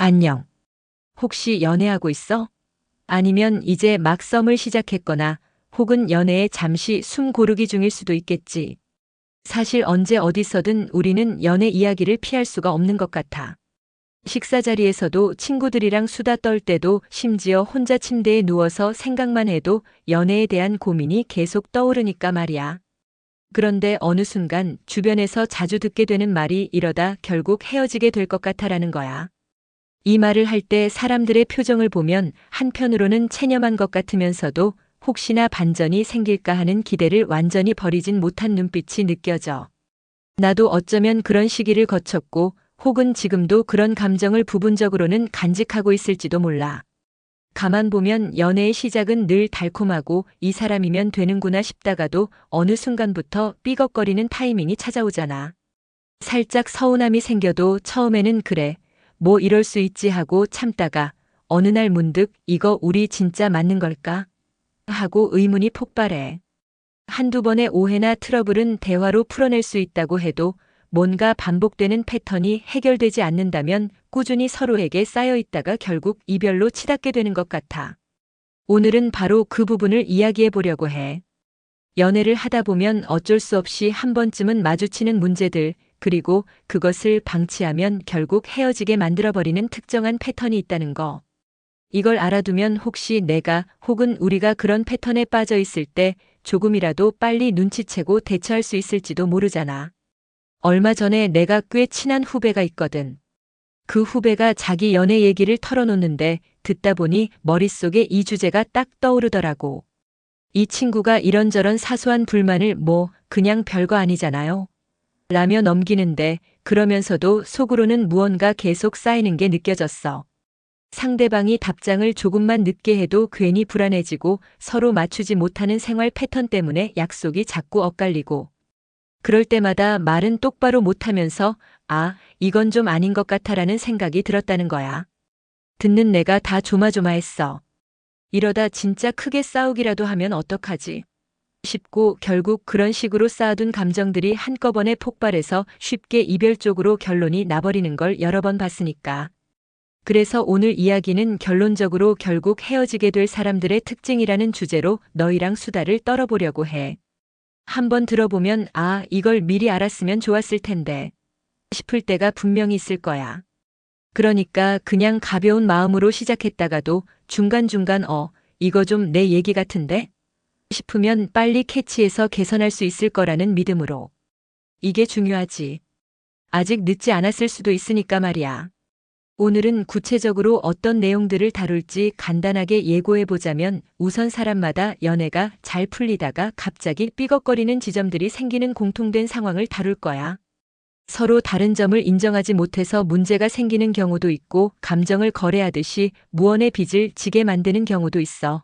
안녕. 혹시 연애하고 있어? 아니면 이제 막 썸을 시작했거나 혹은 연애에 잠시 숨 고르기 중일 수도 있겠지. 사실 언제 어디서든 우리는 연애 이야기를 피할 수가 없는 것 같아. 식사 자리에서도 친구들이랑 수다 떨 때도 심지어 혼자 침대에 누워서 생각만 해도 연애에 대한 고민이 계속 떠오르니까 말이야. 그런데 어느 순간 주변에서 자주 듣게 되는 말이 이러다 결국 헤어지게 될 것 같아라는 거야. 이 말을 할 때 사람들의 표정을 보면 한편으로는 체념한 것 같으면서도 혹시나 반전이 생길까 하는 기대를 완전히 버리진 못한 눈빛이 느껴져. 나도 어쩌면 그런 시기를 거쳤고 혹은 지금도 그런 감정을 부분적으로는 간직하고 있을지도 몰라. 가만 보면 연애의 시작은 늘 달콤하고 이 사람이면 되는구나 싶다가도 어느 순간부터 삐걱거리는 타이밍이 찾아오잖아. 살짝 서운함이 생겨도 처음에는 그래, 뭐 이럴 수 있지 하고 참다가 어느 날 문득 이거 우리 진짜 맞는 걸까? 하고 의문이 폭발해. 한두 번의 오해나 트러블은 대화로 풀어낼 수 있다고 해도 뭔가 반복되는 패턴이 해결되지 않는다면 꾸준히 서로에게 쌓여 있다가 결국 이별로 치닫게 되는 것 같아. 오늘은 바로 그 부분을 이야기해 보려고 해. 연애를 하다 보면 어쩔 수 없이 한 번쯤은 마주치는 문제들, 그리고 그것을 방치하면 결국 헤어지게 만들어버리는 특정한 패턴이 있다는 거. 이걸 알아두면 혹시 내가 혹은 우리가 그런 패턴에 빠져 있을 때 조금이라도 빨리 눈치채고 대처할 수 있을지도 모르잖아. 얼마 전에 내가 꽤 친한 후배가 있거든. 그 후배가 자기 연애 얘기를 털어놓는데 듣다 보니 머릿속에 이 주제가 딱 떠오르더라고. 이 친구가 이런저런 사소한 불만을 그냥 별거 아니잖아요. 라며 넘기는데 그러면서도 속으로는 무언가 계속 쌓이는 게 느껴졌어. 상대방이 답장을 조금만 늦게 해도 괜히 불안해지고 서로 맞추지 못하는 생활 패턴 때문에 약속이 자꾸 엇갈리고 그럴 때마다 말은 똑바로 못하면서 이건 좀 아닌 것 같아라는 생각이 들었다는 거야. 듣는 내가 다 조마조마했어. 이러다 진짜 크게 싸우기라도 하면 어떡하지? 싶고 결국 그런 식으로 쌓아둔 감정들이 한꺼번에 폭발해서 쉽게 이별 쪽으로 결론이 나버리는 걸 여러 번 봤으니까. 그래서 오늘 이야기는 결론적으로 결국 헤어지게 될 사람들의 특징이라는 주제로 너희랑 수다를 떨어보려고 해. 한번 들어보면 이걸 미리 알았으면 좋았을 텐데 싶을 때가 분명히 있을 거야. 그러니까 그냥 가벼운 마음으로 시작했다가도 중간중간 이거 좀 내 얘기 같은데? 싶으면 빨리 캐치해서 개선할 수 있을 거라는 믿음으로. 이게 중요하지. 아직 늦지 않았을 수도 있으니까 말이야. 오늘은 구체적으로 어떤 내용들을 다룰지 간단하게 예고해보자면 우선 사람마다 연애가 잘 풀리다가 갑자기 삐걱거리는 지점들이 생기는 공통된 상황을 다룰 거야. 서로 다른 점을 인정하지 못해서 문제가 생기는 경우도 있고 감정을 거래하듯이 무언의 빚을 지게 만드는 경우도 있어.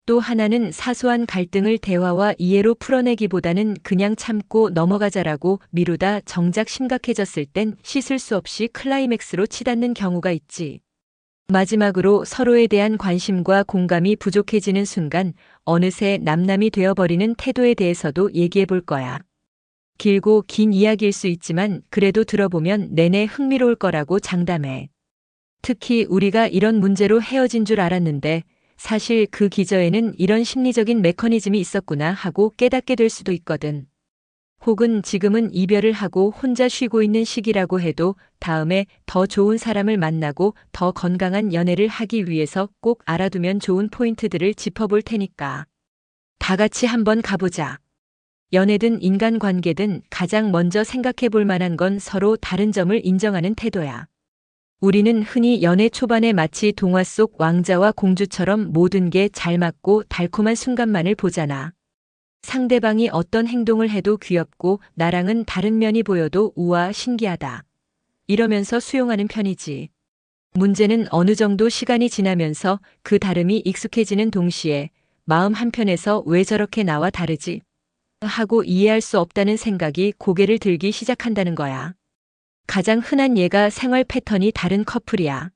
또 하나는 사소한 갈등을 대화와 이해로 풀어내기보다는 그냥 참고 넘어가자라고 미루다 정작 심각해졌을 땐 씻을 수 없이 클라이맥스로 치닫는 경우가 있지. 마지막으로 서로에 대한 관심과 공감이 부족해지는 순간 어느새 남남이 되어버리는 태도에 대해서도 얘기해 볼 거야. 길고 긴 이야기일 수 있지만 그래도 들어보면 내내 흥미로울 거라고 장담해. 특히 우리가 이런 문제로 헤어진 줄 알았는데 사실 그 기저에는 이런 심리적인 메커니즘이 있었구나 하고 깨닫게 될 수도 있거든. 혹은 지금은 이별을 하고 혼자 쉬고 있는 시기라고 해도 다음에 더 좋은 사람을 만나고 더 건강한 연애를 하기 위해서 꼭 알아두면 좋은 포인트들을 짚어볼 테니까. 다 같이 한번 가보자. 연애든 인간관계든 가장 먼저 생각해 볼 만한 건 서로 다른 점을 인정하는 태도야. 우리는 흔히 연애 초반에 마치 동화 속 왕자와 공주처럼 모든 게 잘 맞고 달콤한 순간만을 보잖아. 상대방이 어떤 행동을 해도 귀엽고 나랑은 다른 면이 보여도 우와 신기하다. 이러면서 수용하는 편이지. 문제는 어느 정도 시간이 지나면서 그 다름이 익숙해지는 동시에 마음 한편에서 왜 저렇게 나와 다르지? 하고 이해할 수 없다는 생각이 고개를 들기 시작한다는 거야. 가장 흔한 예가 생활 패턴이 다른 커플이야.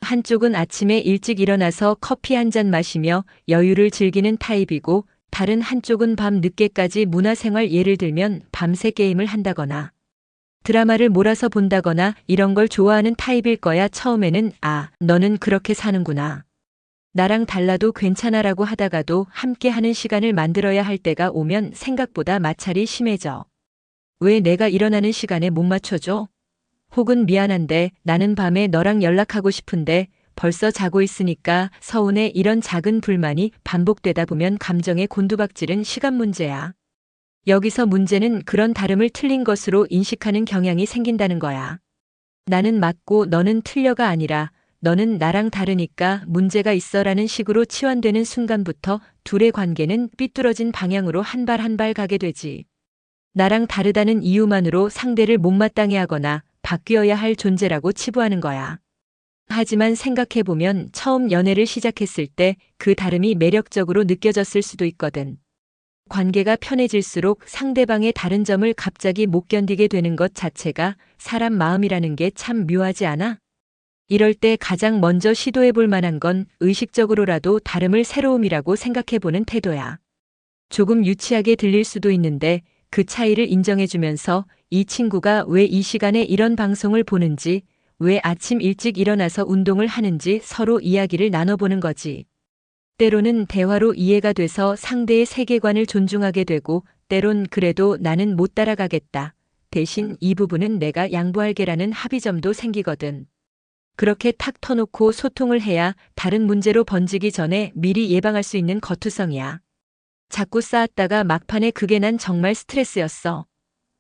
한쪽은 아침에 일찍 일어나서 커피 한 잔 마시며 여유를 즐기는 타입이고 다른 한쪽은 밤 늦게까지 문화생활 예를 들면 밤새 게임을 한다거나 드라마를 몰아서 본다거나 이런 걸 좋아하는 타입일 거야. 처음에는 아, 너는 그렇게 사는구나. 나랑 달라도 괜찮아라고 하다가도 함께 하는 시간을 만들어야 할 때가 오면 생각보다 마찰이 심해져. 왜 내가 일어나는 시간에 못 맞춰줘? 혹은 미안한데 나는 밤에 너랑 연락하고 싶은데 벌써 자고 있으니까 서운해. 이런 작은 불만이 반복되다 보면 감정의 곤두박질은 시간 문제야. 여기서 문제는 그런 다름을 틀린 것으로 인식하는 경향이 생긴다는 거야. 나는 맞고 너는 틀려가 아니라 너는 나랑 다르니까 문제가 있어라는 식으로 치환되는 순간부터 둘의 관계는 삐뚤어진 방향으로 한 발 한 발 가게 되지. 나랑 다르다는 이유만으로 상대를 못마땅해 하거나 바뀌어야 할 존재라고 치부하는 거야. 하지만 생각해보면 처음 연애를 시작했을 때 그 다름이 매력적으로 느껴졌을 수도 있거든. 관계가 편해질수록 상대방의 다른 점을 갑자기 못 견디게 되는 것 자체가 사람 마음이라는 게 참 묘하지 않아? 이럴 때 가장 먼저 시도해 볼 만한 건 의식적으로라도 다름을 새로움이라고 생각해 보는 태도야. 조금 유치하게 들릴 수도 있는데 그 차이를 인정해 주면서 이 친구가 왜 이 시간에 이런 방송을 보는지, 왜 아침 일찍 일어나서 운동을 하는지 서로 이야기를 나눠보는 거지. 때로는 대화로 이해가 돼서 상대의 세계관을 존중하게 되고, 때론 그래도 나는 못 따라가겠다. 대신 이 부분은 내가 양보할게라는 합의점도 생기거든. 그렇게 탁 터놓고 소통을 해야 다른 문제로 번지기 전에 미리 예방할 수 있는 거투성이야. 자꾸 쌓았다가 막판에 그게 난 정말 스트레스였어.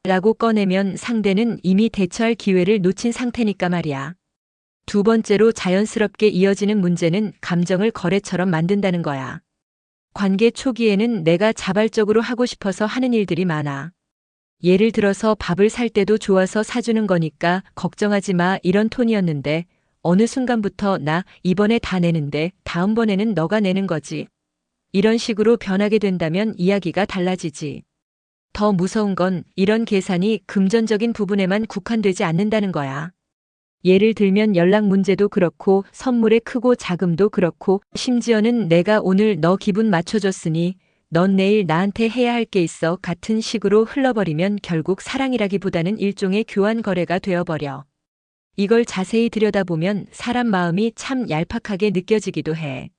라고 꺼내면 상대는 이미 대처할 기회를 놓친 상태니까 말이야. 두 번째로 자연스럽게 이어지는 문제는 감정을 거래처럼 만든다는 거야. 관계 초기에는 내가 자발적으로 하고 싶어서 하는 일들이 많아. 예를 들어서 밥을 살 때도 좋아서 사주는 거니까 걱정하지 마 이런 톤이었는데 어느 순간부터 나 이번에 다 내는데 다음번에는 너가 내는 거지. 이런 식으로 변하게 된다면 이야기가 달라지지. 더 무서운 건 이런 계산이 금전적인 부분에만 국한되지 않는다는 거야. 예를 들면 연락 문제도 그렇고 선물의 크고 작음도 그렇고 심지어는 내가 오늘 너 기분 맞춰줬으니 넌 내일 나한테 해야 할 게 있어 같은 식으로 흘러버리면 결국 사랑이라기보다는 일종의 교환 거래가 되어버려. 이걸 자세히 들여다보면 사람 마음이 참 얄팍하게 느껴지기도 해.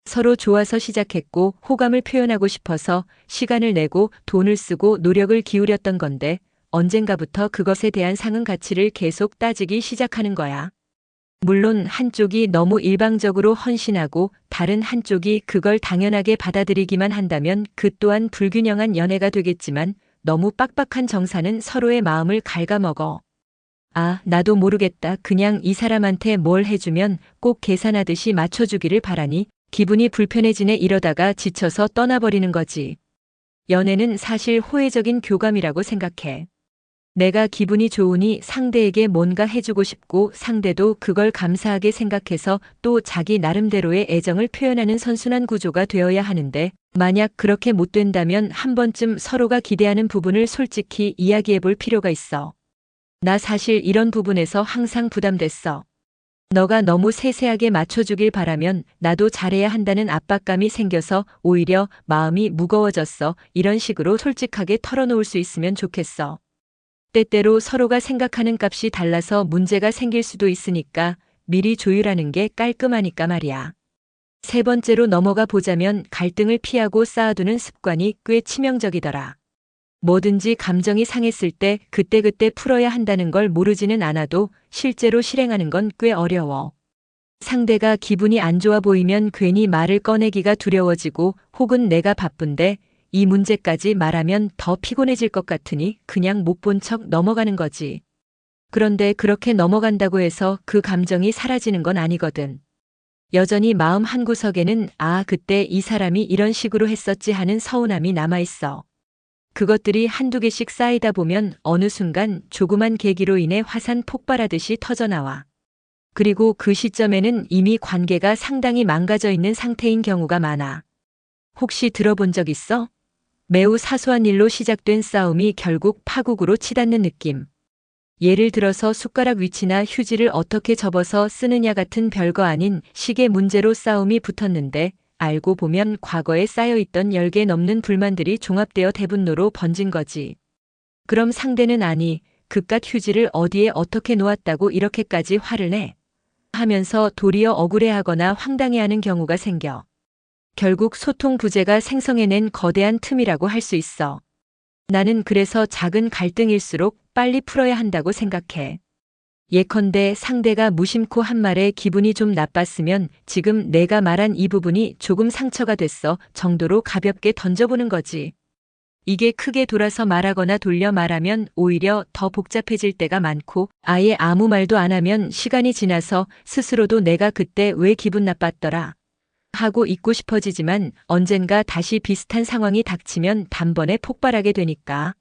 서로 좋아서 시작했고 호감을 표현하고 싶어서 시간을 내고 돈을 쓰고 노력을 기울였던 건데 언젠가부터 그것에 대한 상응 가치를 계속 따지기 시작하는 거야. 물론 한쪽이 너무 일방적으로 헌신하고 다른 한쪽이 그걸 당연하게 받아들이기만 한다면 그 또한 불균형한 연애가 되겠지만 너무 빡빡한 정사는 서로의 마음을 갉아먹어. 아, 나도 모르겠다. 그냥 이 사람한테 뭘 해주면 꼭 계산하듯이 맞춰주기를 바라니 기분이 불편해지네 이러다가 지쳐서 떠나버리는 거지. 연애는 사실 호혜적인 교감이라고 생각해. 내가 기분이 좋으니 상대에게 뭔가 해주고 싶고 상대도 그걸 감사하게 생각해서 또 자기 나름대로의 애정을 표현하는 선순환 구조가 되어야 하는데 만약 그렇게 못 된다면 한 번쯤 서로가 기대하는 부분을 솔직히 이야기해 볼 필요가 있어. 나 사실 이런 부분에서 항상 부담됐어. 너가 너무 세세하게 맞춰주길 바라면 나도 잘해야 한다는 압박감이 생겨서 오히려 마음이 무거워졌어. 이런 식으로 솔직하게 털어놓을 수 있으면 좋겠어. 때때로 서로가 생각하는 값이 달라서 문제가 생길 수도 있으니까 미리 조율하는 게 깔끔하니까 말이야. 세 번째로 넘어가 보자면 갈등을 피하고 쌓아두는 습관이 꽤 치명적이더라. 뭐든지 감정이 상했을 때 그때그때 풀어야 한다는 걸 모르지는 않아도 실제로 실행하는 건 꽤 어려워. 상대가 기분이 안 좋아 보이면 괜히 말을 꺼내기가 두려워지고 혹은 내가 바쁜데 이 문제까지 말하면 더 피곤해질 것 같으니 그냥 못 본 척 넘어가는 거지. 그런데 그렇게 넘어간다고 해서 그 감정이 사라지는 건 아니거든. 여전히 마음 한구석에는 아, 그때 이 사람이 이런 식으로 했었지 하는 서운함이 남아있어. 그것들이 한두 개씩 쌓이다 보면 어느 순간 조그만 계기로 인해 화산 폭발하듯이 터져나와. 그리고 그 시점에는 이미 관계가 상당히 망가져 있는 상태인 경우가 많아. 혹시 들어본 적 있어? 매우 사소한 일로 시작된 싸움이 결국 파국으로 치닫는 느낌. 예를 들어서 숟가락 위치나 휴지를 어떻게 접어서 쓰느냐 같은 별거 아닌 시계 문제로 싸움이 붙었는데 알고 보면 과거에 쌓여있던 10개 넘는 불만들이 종합되어 대분노로 번진 거지. 그럼 상대는 아니, 그깟 휴지를 어디에 어떻게 놓았다고 이렇게까지 화를 내? 하면서 도리어 억울해하거나 황당해하는 경우가 생겨. 결국 소통 부재가 생성해낸 거대한 틈이라고 할 수 있어. 나는 그래서 작은 갈등일수록 빨리 풀어야 한다고 생각해. 예컨대 상대가 무심코 한 말에 기분이 좀 나빴으면 지금 내가 말한 이 부분이 조금 상처가 됐어 정도로 가볍게 던져보는 거지. 이게 크게 돌아서 말하거나 돌려 말하면 오히려 더 복잡해질 때가 많고 아예 아무 말도 안 하면 시간이 지나서 스스로도 내가 그때 왜 기분 나빴더라 하고 잊고 싶어지지만 언젠가 다시 비슷한 상황이 닥치면 단번에 폭발하게 되니까.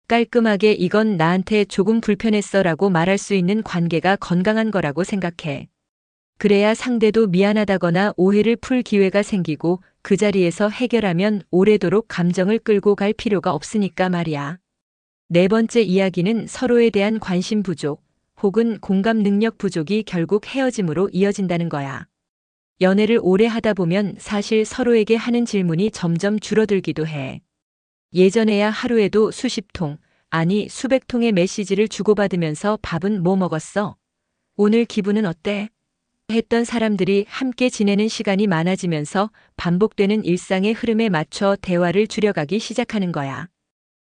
깔끔하게 이건 나한테 조금 불편했어 라고 말할 수 있는 관계가 건강한 거라고 생각해. 그래야 상대도 미안하다거나 오해를 풀 기회가 생기고 그 자리에서 해결하면 오래도록 감정을 끌고 갈 필요가 없으니까 말이야. 네 번째 이야기는 서로에 대한 관심 부족 혹은 공감 능력 부족이 결국 헤어짐으로 이어진다는 거야. 연애를 오래 하다 보면 사실 서로에게 하는 질문이 점점 줄어들기도 해. 예전에야 하루에도 수십 통, 아니 수백 통의 메시지를 주고받으면서 밥은 뭐 먹었어? 오늘 기분은 어때? 했던 사람들이 함께 지내는 시간이 많아지면서 반복되는 일상의 흐름에 맞춰 대화를 줄여가기 시작하는 거야.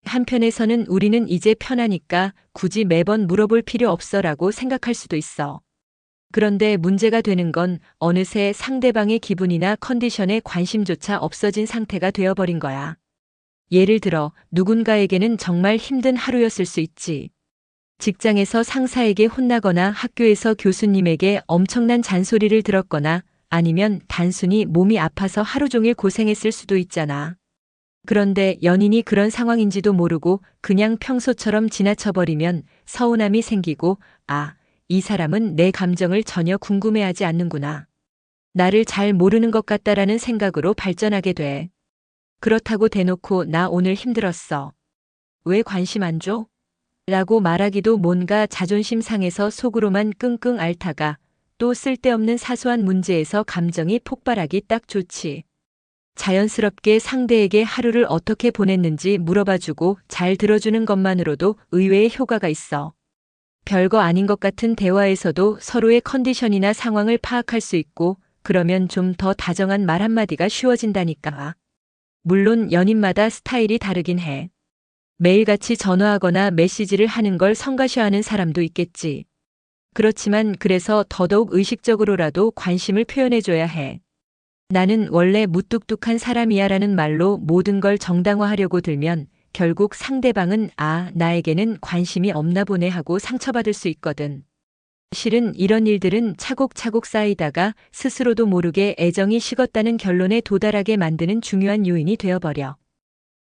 한편에서는 우리는 이제 편하니까 굳이 매번 물어볼 필요 없어라고 생각할 수도 있어. 그런데 문제가 되는 건 어느새 상대방의 기분이나 컨디션에 관심조차 없어진 상태가 되어버린 거야. 예를 들어 누군가에게는 정말 힘든 하루였을 수 있지. 직장에서 상사에게 혼나거나 학교에서 교수님에게 엄청난 잔소리를 들었거나 아니면 단순히 몸이 아파서 하루 종일 고생했을 수도 있잖아. 그런데 연인이 그런 상황인지도 모르고 그냥 평소처럼 지나쳐버리면 서운함이 생기고 아, 이 사람은 내 감정을 전혀 궁금해하지 않는구나. 나를 잘 모르는 것 같다라는 생각으로 발전하게 돼. 그렇다고 대놓고 나 오늘 힘들었어. 왜 관심 안 줘? 라고 말하기도 뭔가 자존심 상해서 속으로만 끙끙 앓다가 또 쓸데없는 사소한 문제에서 감정이 폭발하기 딱 좋지. 자연스럽게 상대에게 하루를 어떻게 보냈는지 물어봐주고 잘 들어주는 것만으로도 의외의 효과가 있어. 별거 아닌 것 같은 대화에서도 서로의 컨디션이나 상황을 파악할 수 있고 그러면 좀 더 다정한 말 한마디가 쉬워진다니까. 물론 연인마다 스타일이 다르긴 해. 매일같이 전화하거나 메시지를 하는 걸 성가셔하는 사람도 있겠지. 그렇지만 그래서 더더욱 의식적으로라도 관심을 표현해줘야 해. 나는 원래 무뚝뚝한 사람이야 라는 말로 모든 걸 정당화하려고 들면 결국 상대방은 아, 나에게는 관심이 없나 보네 하고 상처받을 수 있거든. 실은 이런 일들은 차곡차곡 쌓이다가 스스로도 모르게 애정이 식었다는 결론에 도달하게 만드는 중요한 요인이 되어버려.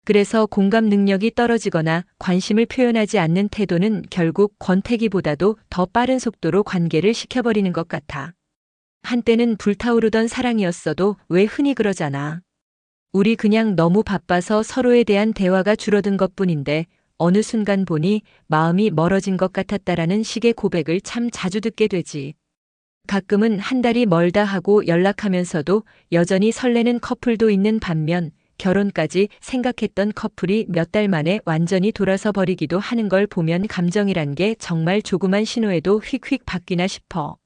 그래서 공감 능력이 떨어지거나 관심을 표현하지 않는 태도는 결국 권태기보다도 더 빠른 속도로 관계를 식혀버리는 것 같아. 한때는 불타오르던 사랑이었어도 왜 흔히 그러잖아. 우리 그냥 너무 바빠서 서로에 대한 대화가 줄어든 것뿐인데 어느 순간 보니 마음이 멀어진 것 같았다라는 식의 고백을 참 자주 듣게 되지. 가끔은 한 달이 멀다 하고 연락하면서도 여전히 설레는 커플도 있는 반면 결혼까지 생각했던 커플이 몇 달 만에 완전히 돌아서 버리기도 하는 걸 보면 감정이란 게 정말 조그만 신호에도 휙휙 바뀌나 싶어.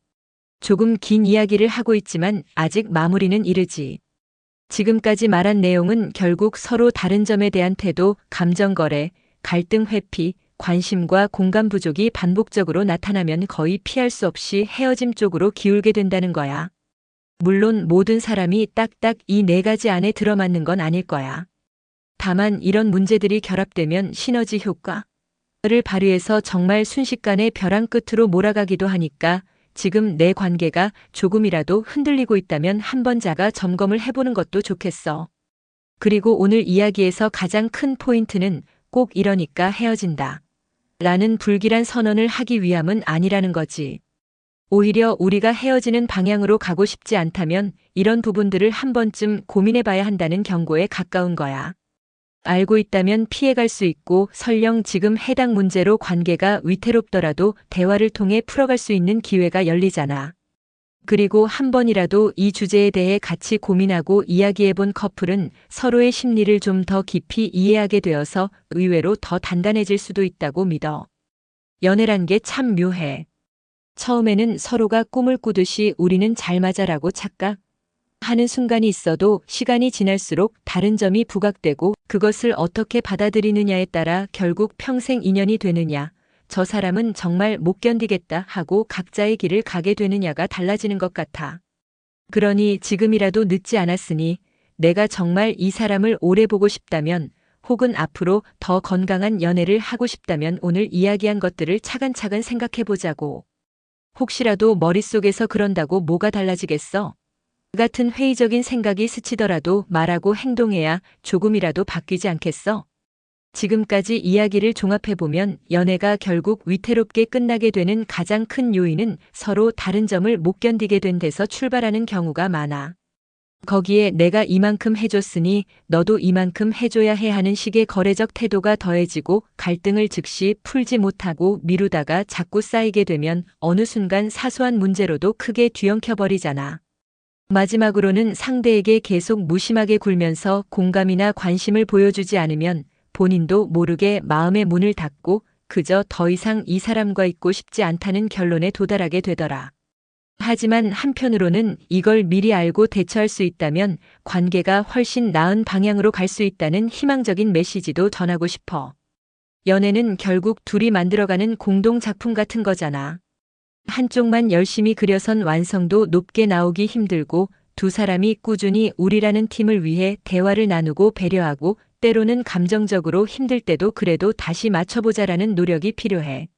조금 긴 이야기를 하고 있지만 아직 마무리는 이르지. 지금까지 말한 내용은 결국 서로 다른 점에 대한 태도, 감정거래, 갈등 회피, 관심과 공감 부족이 반복적으로 나타나면 거의 피할 수 없이 헤어짐 쪽으로 기울게 된다는 거야. 물론 모든 사람이 딱딱 이 네 가지 안에 들어맞는 건 아닐 거야. 다만 이런 문제들이 결합되면 시너지 효과를 발휘해서 정말 순식간에 벼랑 끝으로 몰아가기도 하니까 지금 내 관계가 조금이라도 흔들리고 있다면 한번 자가 점검을 해보는 것도 좋겠어. 그리고 오늘 이야기에서 가장 큰 포인트는 꼭 이러니까 헤어진다 라는 불길한 선언을 하기 위함은 아니라는 거지. 오히려 우리가 헤어지는 방향으로 가고 싶지 않다면 이런 부분들을 한 번쯤 고민해봐야 한다는 경고에 가까운 거야. 알고 있다면 피해갈 수 있고 설령 지금 해당 문제로 관계가 위태롭더라도 대화를 통해 풀어갈 수 있는 기회가 열리잖아. 그리고 한 번이라도 이 주제에 대해 같이 고민하고 이야기해본 커플은 서로의 심리를 좀 더 깊이 이해하게 되어서 의외로 더 단단해질 수도 있다고 믿어. 연애란 게 참 묘해. 처음에는 서로가 꿈을 꾸듯이 우리는 잘 맞아라고 착각하는 순간이 있어도 시간이 지날수록 다른 점이 부각되고 그것을 어떻게 받아들이느냐에 따라 결국 평생 인연이 되느냐, 저 사람은 정말 못 견디겠다 하고 각자의 길을 가게 되느냐가 달라지는 것 같아. 그러니 지금이라도 늦지 않았으니 내가 정말 이 사람을 오래 보고 싶다면 혹은 앞으로 더 건강한 연애를 하고 싶다면 오늘 이야기한 것들을 차근차근 생각해 보자고. 혹시라도 머릿속에서 그런다고 뭐가 달라지겠어? 같은 회의적인 생각이 스치더라도 말하고 행동해야 조금이라도 바뀌지 않겠어? 지금까지 이야기를 종합해보면 연애가 결국 위태롭게 끝나게 되는 가장 큰 요인은 서로 다른 점을 못 견디게 된 데서 출발하는 경우가 많아. 거기에 내가 이만큼 해줬으니 너도 이만큼 해줘야 해 하는 식의 거래적 태도가 더해지고 갈등을 즉시 풀지 못하고 미루다가 자꾸 쌓이게 되면 어느 순간 사소한 문제로도 크게 뒤엉켜버리잖아. 마지막으로는 상대에게 계속 무심하게 굴면서 공감이나 관심을 보여주지 않으면 본인도 모르게 마음의 문을 닫고 그저 더 이상 이 사람과 있고 싶지 않다는 결론에 도달하게 되더라. 하지만 한편으로는 이걸 미리 알고 대처할 수 있다면 관계가 훨씬 나은 방향으로 갈 수 있다는 희망적인 메시지도 전하고 싶어. 연애는 결국 둘이 만들어가는 공동 작품 같은 거잖아. 한쪽만 열심히 그려선 완성도 높게 나오기 힘들고 두 사람이 꾸준히 우리라는 팀을 위해 대화를 나누고 배려하고 때로는 감정적으로 힘들 때도 그래도 다시 맞춰보자라는 노력이 필요해.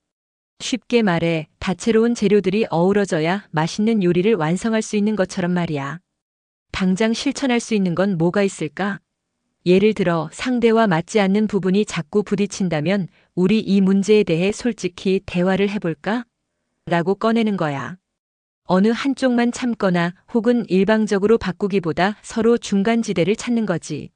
쉽게 말해 다채로운 재료들이 어우러져야 맛있는 요리를 완성할 수 있는 것처럼 말이야. 당장 실천할 수 있는 건 뭐가 있을까? 예를 들어 상대와 맞지 않는 부분이 자꾸 부딪힌다면 우리 이 문제에 대해 솔직히 대화를 해볼까? 라고 꺼내는 거야. 어느 한쪽만 참거나 혹은 일방적으로 바꾸기보다 서로 중간지대를 찾는 거지.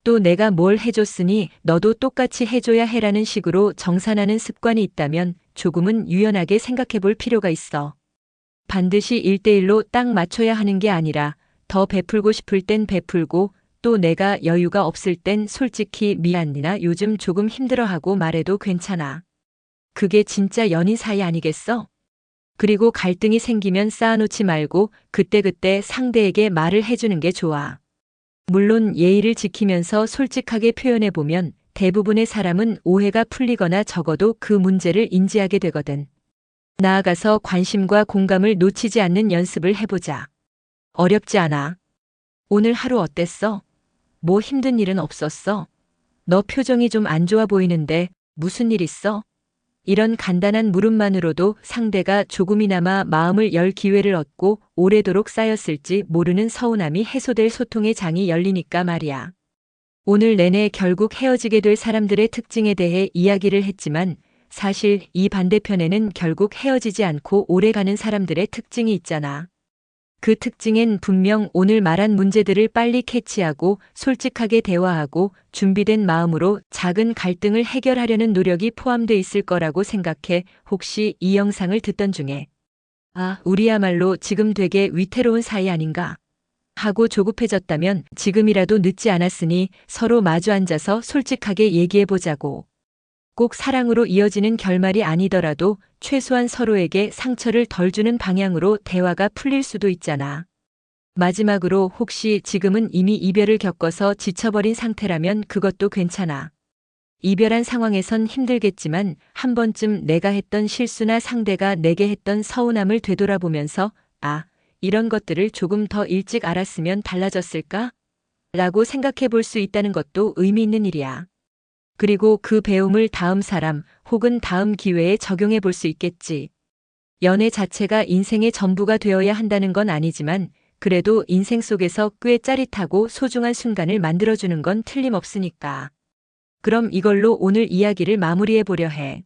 또 내가 뭘 해줬으니 너도 똑같이 해줘야 해라는 식으로 정산하는 습관이 있다면 조금은 유연하게 생각해 볼 필요가 있어. 반드시 1대1로 딱 맞춰야 하는 게 아니라 더 베풀고 싶을 땐 베풀고 또 내가 여유가 없을 땐 솔직히 미안이나 요즘 조금 힘들어하고 말해도 괜찮아. 그게 진짜 연인 사이 아니겠어? 그리고 갈등이 생기면 쌓아놓지 말고 그때그때 상대에게 말을 해주는 게 좋아. 물론 예의를 지키면서 솔직하게 표현해보면 대부분의 사람은 오해가 풀리거나 적어도 그 문제를 인지하게 되거든. 나아가서 관심과 공감을 놓치지 않는 연습을 해보자. 어렵지 않아. 오늘 하루 어땠어? 뭐 힘든 일은 없었어? 너 표정이 좀 안 좋아 보이는데 무슨 일 있어? 이런 간단한 물음만으로도 상대가 조금이나마 마음을 열 기회를 얻고 오래도록 쌓였을지 모르는 서운함이 해소될 소통의 장이 열리니까 말이야. 오늘 내내 결국 헤어지게 될 사람들의 특징에 대해 이야기를 했지만 사실 이 반대편에는 결국 헤어지지 않고 오래가는 사람들의 특징이 있잖아. 그 특징엔 분명 오늘 말한 문제들을 빨리 캐치하고 솔직하게 대화하고 준비된 마음으로 작은 갈등을 해결하려는 노력이 포함돼 있을 거라고 생각해. 혹시 이 영상을 듣던 중에 우리야말로 지금 되게 위태로운 사이 아닌가 하고 조급해졌다면 지금이라도 늦지 않았으니 서로 마주 앉아서 솔직하게 얘기해보자고. 꼭 사랑으로 이어지는 결말이 아니더라도 최소한 서로에게 상처를 덜 주는 방향으로 대화가 풀릴 수도 있잖아. 마지막으로 혹시 지금은 이미 이별을 겪어서 지쳐버린 상태라면 그것도 괜찮아. 이별한 상황에선 힘들겠지만 한 번쯤 내가 했던 실수나 상대가 내게 했던 서운함을 되돌아보면서 이런 것들을 조금 더 일찍 알았으면 달라졌을까? 라고 생각해 볼 수 있다는 것도 의미 있는 일이야. 그리고 그 배움을 다음 사람 혹은 다음 기회에 적용해 볼 수 있겠지. 연애 자체가 인생의 전부가 되어야 한다는 건 아니지만 그래도 인생 속에서 꽤 짜릿하고 소중한 순간을 만들어주는 건 틀림없으니까. 그럼 이걸로 오늘 이야기를 마무리해 보려 해.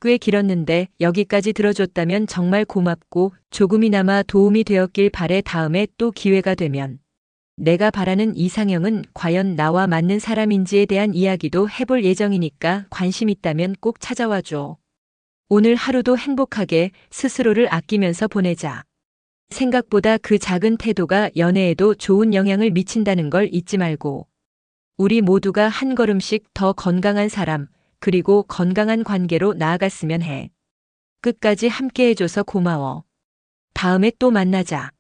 꽤 길었는데 여기까지 들어줬다면 정말 고맙고 조금이나마 도움이 되었길 바래. 다음에 또 기회가 되면 내가 바라는 이상형은 과연 나와 맞는 사람인지에 대한 이야기도 해볼 예정이니까 관심 있다면 꼭 찾아와 줘. 오늘 하루도 행복하게 스스로를 아끼면서 보내자. 생각보다 그 작은 태도가 연애에도 좋은 영향을 미친다는 걸 잊지 말고. 우리 모두가 한 걸음씩 더 건강한 사람, 그리고 건강한 관계로 나아갔으면 해. 끝까지 함께 해줘서 고마워. 다음에 또 만나자.